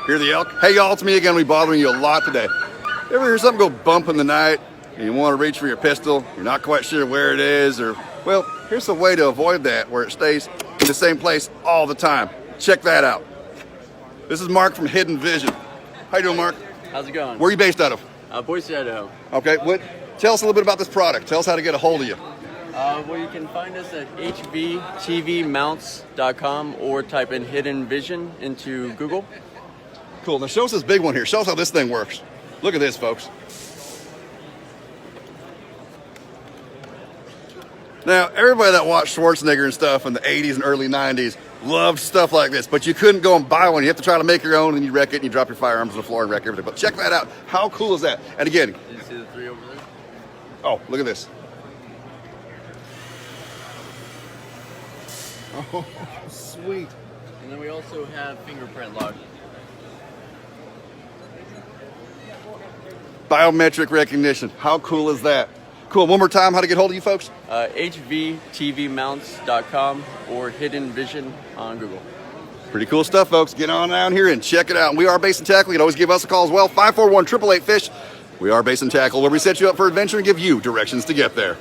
Hear the elk? Hey y'all, it's me again. We bothering you a lot today. Ever hear something go bump in the night and you want to reach for your pistol? You're not quite sure where it is, or well, here's a way to avoid that where it stays in the same place all the time. Check that out. This is Mark from Hidden Vision. How you doing, Mark? How's it going? Where are you based out of? Boise, Idaho. Okay, tell us a little bit about this product. Tell us how to get a hold of you. Well, you can find us at hvtvmounts.com or type in Hidden Vision into Google. Cool. Now show us this big one here. Show us how this thing works. Look at this, folks. Now, everybody that watched Schwarzenegger and stuff in the 80s and early 90s loved stuff like this, but you couldn't go and buy one. You have to try to make your own, and you wreck it, and you drop your firearms on the floor and wreck everything. But check that out. How cool is that? And again, Did you see the three over there? oh, look at this. Oh, sweet. And then we also have fingerprint lock. Biometric recognition. How cool is that? Cool. One more time, how to get hold of you folks? hvtvmounts.com or Hidden Vision on Google. Pretty cool stuff, folks. Get on down here and check it out. And we are Base and Tackle. You can always give us a call as well. 541-888-FISH. We are Base and Tackle, where we set you up for adventure and give you directions to get there.